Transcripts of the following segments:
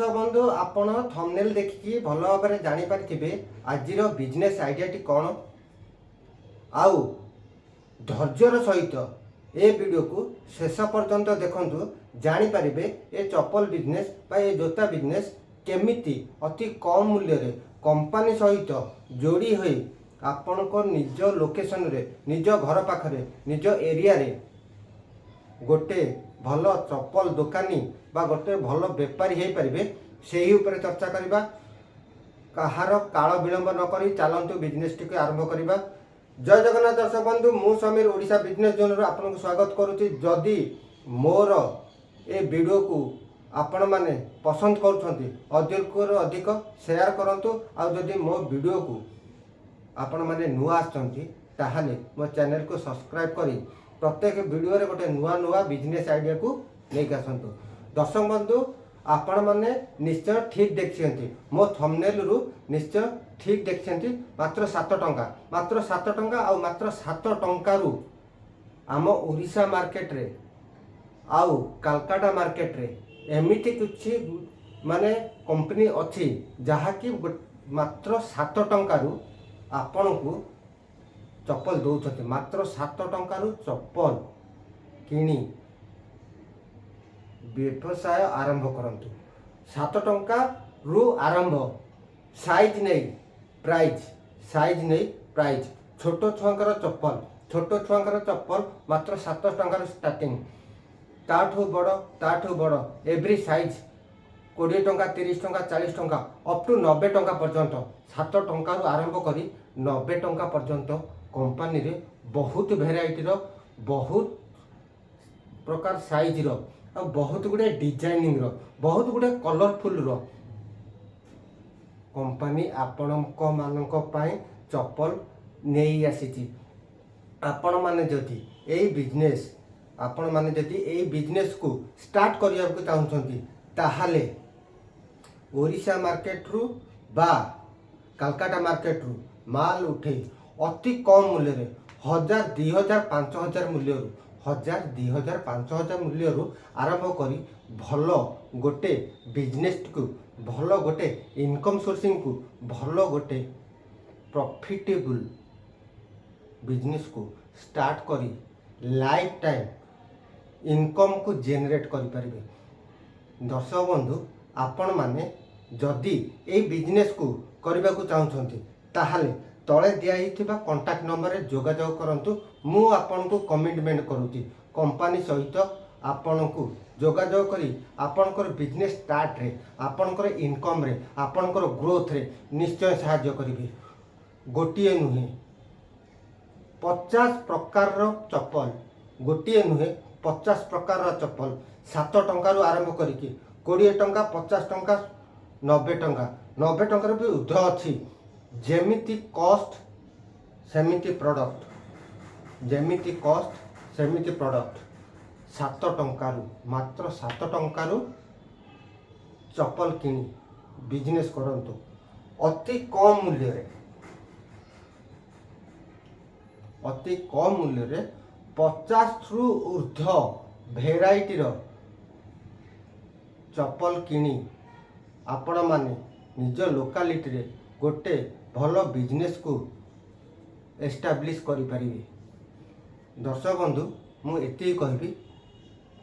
दर्शक बंधु आपण थंबनेल देखिकी भल भाव जानी पारिथिबे आजिर बिजनेस आइडियाटी कौन आउ धैर्यर सहित ए वीडियो को शेष पर्यंत देखंतु जानी पारिबे ए चप्पल बिजनेस बा ए जोता बिजनेस केमिति अति कम मूल्य रे कंपनी सहित जोड़ी होई आपणको निज लोकेशन रे निज घर पाखरे निज एरिया रे गोटे भल चप्पल दुकानी बा गोटे भल बेपारी हो पारे से ही ऊपर चर्चा करवा कहार काल विलंब न करी चलतु बिजनेस टी आरंभ करवा। जय जगन्नाथ दर्शक बंधु मु समीर ओडिशा बिजनेस जोन रो आपन को स्वागत करुच्ची। जदि मोर ए वीडियो को आपण माने पसंद करुछंती अधिक अधिक शेयर करंतु आ जदि मो वीडियो को आपण माने नुआ आछंती ताहाले मो चैनल को सब्सक्राइब करी प्रत्येक वीडियो रे गोटे नुआ नुआ बिजनेस आइडिया को लेके आसंतु। दर्शक बंधु आपण माने निश्चय ठीक देखिसेंती मो थंबनेल रु निश्चय ठीक देखिसेंती मात्र 7 टंका आ मात्र 7 टंका रु आम ओडिशा मार्केट रे आउ कलकत्ता मार्केट रे एमिति कुछ माने कंपनी अछि जहा कि मात्र 7 टंका रु आपण को चप्पल दौरान मात्र 7 टंका रु चप्पल किणी व्यवसाय आरंभ करंतु। 7 टंका रु आरंभ साइज नहीं प्राइज छोट छुआंकर चप्पल मात्र 7 टंका स्टार्टिंग ताठू बड़ एवरी साइज 20 टंका 30 टंका 40 टंका अप टू 90 टंका पर्यंत 7 टंका रु आरंभ करी 90 टंका पर्यंत कंपनी रे बहुत भेराइटी रो बहुत प्रकार साइज रो आ बहुत गुडे डिजाइनिंग रो बहुत गुडे कलरफुल रो कंपनी आपणक मानक पाई चप्पल नहीं आसीची। आपण माने जदि एई बिजनेस को स्टार्ट करिया को चाहुछंती ताहाले ओडिशा मार्केट रु बा कलकत्ता मार्केट रु माल उठे अति कम मूल्य रे 1000 2000 5000 मूल्य रु 1000 2000 5000 मूल्य रु आरंभ करी भल गोटे बिजनेस को भल गोटे इनकम सोर्सिंग को भल गोटे प्रॉफिटेबल बिजनेस को स्टार्ट करी लाइफ टाइम इनकम को जेनरेट करि परिबे। दर्शक बंधु आपण माने जदि ए बिजनेस को करबा को चाहुछंती ताहाले तले दिया कांटेक्ट नंबर रे जोगाजोग करंतु। मु आपन को कमिटमेंट करूची कंपनी सहित आपन को जोगाजोग करी आपनकर बिजनेस स्टार्ट रे आपनकर इनकम रे आपनकर ग्रोथ रे निश्चय सहायता करिवे। गोटिए नुहे 50 प्रकार रो चप्पल गोटिए नुहे 50 प्रकार रो चप्पल 7 टंका रु आरंभ करिके 20 टंका 50 टंका 90 टंका भी उर्ध अछि। जेमिति कॉस्ट सेमिति प्रोडक्ट 7 टंका रु मात्र 7 टंका रु चप्पल किनी बिजनेस करंतु अति कम मूल्य रे 50 रु ऊर्ध भेराइटी रो चप्पल किनी आपण माने निज लोकालिटी रे गोटे भल बिजनेस को एस्टाब्लिश करि परिबे। दर्शक बंधु मु एति कहबी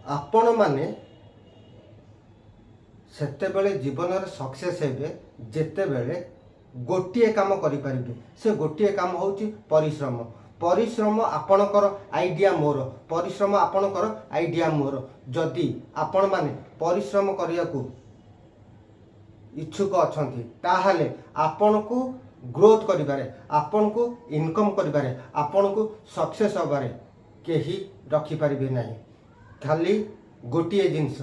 आपण माने सेते बेले जीवन रे सक्सेस हेबे जेते बेले गोटिए काम करि परिबे। से गोटिए काम होउची परिश्रम आपणकर आइडिया मोर परिश्रम आपणकर आइडिया मोर। जदि आपण माने परिश्रम करिया को इच्छुक अछंती ताहाले आपन को ग्रोथ करिबारे आपन को इनकम करिबारे आपन को सक्सेस होबारे केही रखि परिबे नाही। खाली गोटिए जिंस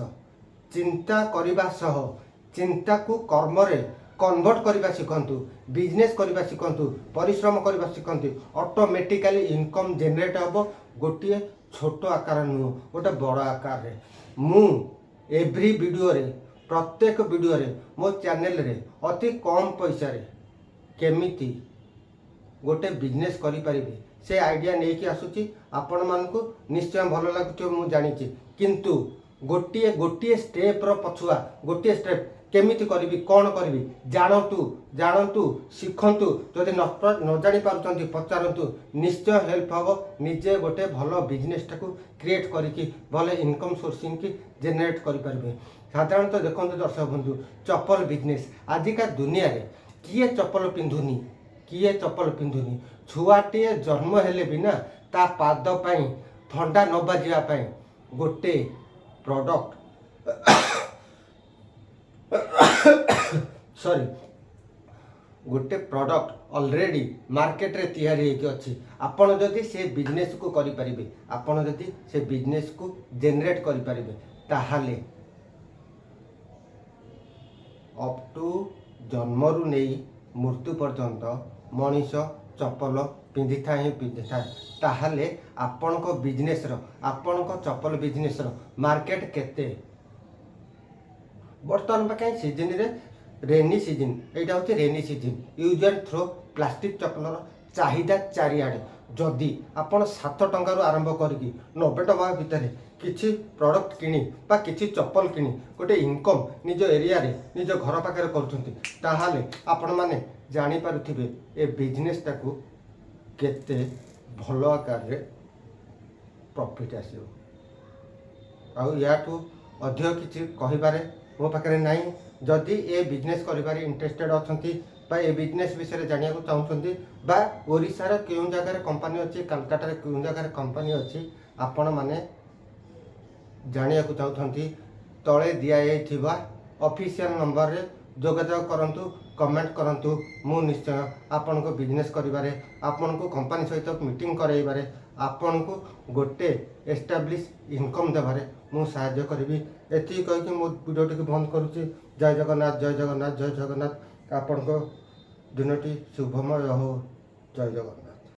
चिंता करिबा सह चिंता को कर्म रे कन्वर्ट करिबा सिखंतु बिजनेस करिबा सिखंतु परिश्रम करिबा सिखंतु ऑटोमेटिकली इनकम जनरेट होबो। गोटिए छोट आकार नु गोटे बड़ आकार रे मु एवरी वीडियो रे प्रत्येक वीडियो रे मो चैनल रे अति कम पैसा रे केमिति गोटे बिजनेस करि परिबे से आइडिया नहीं कि आसुची। आपण मान को निश्चय भल लागुथि मु जानिछि किंतु गोटिए स्टेप रो पछुआ गोटिए स्टेप केमिति करिवि कौन करिवि जानतु शिखंतु जदि न जानि पारुचंती पचारंतु निश्चय हेल्प हबो निजे गोटे भल बिजनेस टाकू क्रिएट करिकि भल इनकम सोर्सिंग की जेनेरेट करि परिबे। साधारणतः देखते दर्शक बंधु चप्पल बिजनेस आजिका दुनिया रे किए चप्पल पिंधुनी छुआटे जन्म हेले बिना ता पाद पाई थंडा न बाजिया पाई गोटे प्रोडक्ट सॉरी गोटे प्रोडक्ट ऑलरेडी मार्केट रे तैयारी होके अछि। आपण जदि से बिजनेस को करि परिबे आपण जदि से बिजनेस को जेनरेट करि परिबे ताहाले अप टू जन्मरू नहीं मृत्यु पर्यंत मनीष चप्पल पिंधि था ताहले आपण को बिजनेस रो आपण को चप्पल बिजनेस रो मार्केट केते बर्तमान पाखे सीजन रे रेनी सीजन एटा होचे rainy season use and throw plastic चप्पल चाहिदा चारिआडे जदि आपण 7 टंका आरंभ करके 90 टका भितर किसी प्रोडक्ट किनी बा किसी चप्पल किनी गोटे इनकम निज एरिया रे निज घर पाखे कर आपण माने जानी पारुथिबे ए बिजनेस टाकू केते भल आकार रे प्रॉफिट आसीबो। आउ याठू अधिक किछि कहिबारे मो पाखे नाही जदि ए बिजनेस करिबारे इंटरेस्टेड अछंती बा ए बिजनेस विषय जानिया को चाहउछंती बा ओडिसा रे केउ जगह रे कंपनी अछि कलकत्ता रे केउ जगह रे कंपनी अछि आपण माने जानिया को चाहउछंती तळे दिया जाइथिबा ऑफिशियल नंबर रे जोगाजोग करंतु कमेंट करंतु मु निश्चय आपण को बिजनेस करिबारे आपण को कंपनी सहित मीटिंग करैबारे आपण को गोटे एस्टाब्लिश इनकम देबारे मु सहायता करिवि। एति कहि कि मो वीडियो टिक बंद करूची। जय जगन्नाथ जय जगन्नाथ जय जगन्नाथ। आपण को दिनटी शुभमय हो। जय जगन्नाथ।